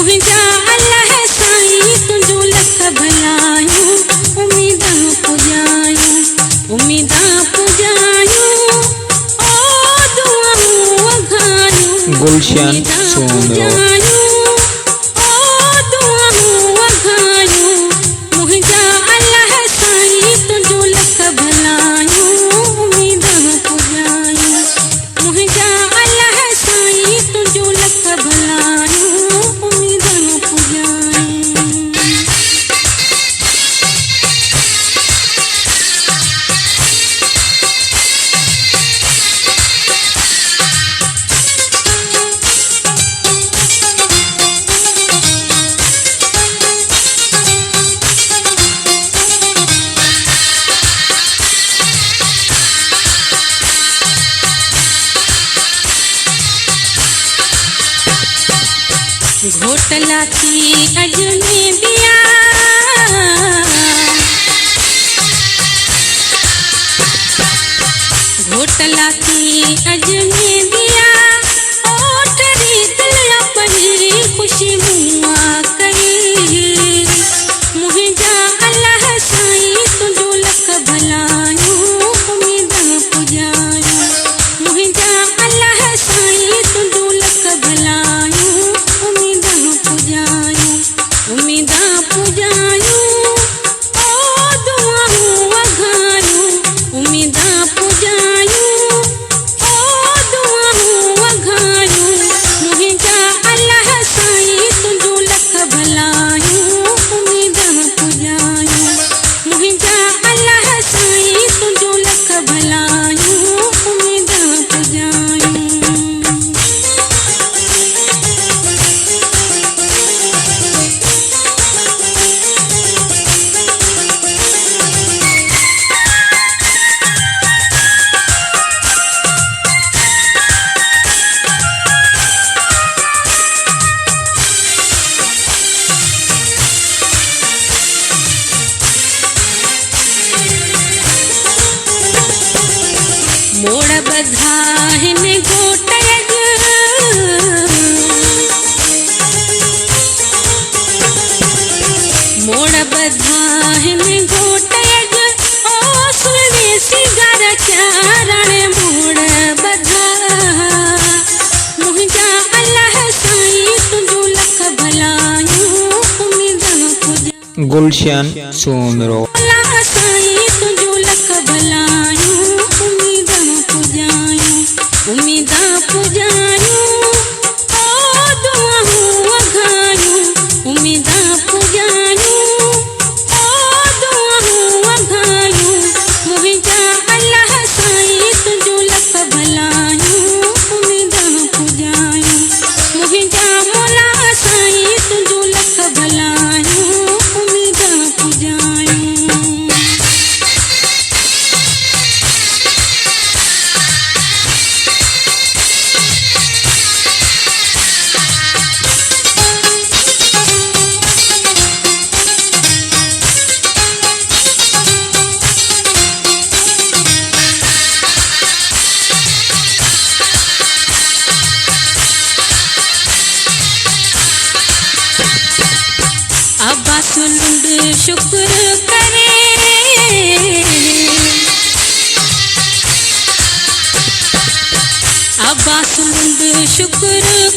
मुंहिंजा अलाह साईं तुंहिंजो लख भलायूं उम्मीदां पुॼायूं उम्मीदां पुॼायूं ओ दुआऊं वघायूं गुलशन सोमरो घोटला थी अज में बिया घोटला थी अज में बिया ओठ रीत अपनी खुशी मुआ करी मुंहिंजा अलाह साईं तुंहिंजो लख भलायूं उम्मीदां पुॼायूं मुंहिंजा अलाह साईं तुंहिंजो लख भलायूं उम्मीदां पुॼायूं ओ दुआऊं वघायूं उम्मीदां पुॼायूं ओ दुआऊं वघायूं मुंहिंजा अलाह साईं तुंहिंजो लख भलायूं उम्मीदां पुॼायूं मुंहिंजा अलाह साईं तुंहिंजो लख भलायूं उम्मीदां पुॼायूं मोड़ बधा हिन घोट मोड़ बधा हिन घोट ओ सुने सिगार चारण मोड़ बधा मुंहिंजा अलाह साईं तुंहिंजो लख भलायूं उम्मीदां पुॼायूं गुलशन सोमरो अलाह साईं तुंहिंजो लख भलायूं उम्मीदां पुॼायूं ओ दुआऊं वघायूं उम्मीदां पुॼायूं ओ दुआऊं वघायूं मुंहिंजा अलाह साईं तुंहिंजो लख भलायूं उम्मीदां पुॼायूं मुंहिंजा मौला साईं तुंहिंजो लख भलायूं उम्मीदां पुॼायूं अब्बास लुंड शुक्र करे अब्बास लुंड शुक्र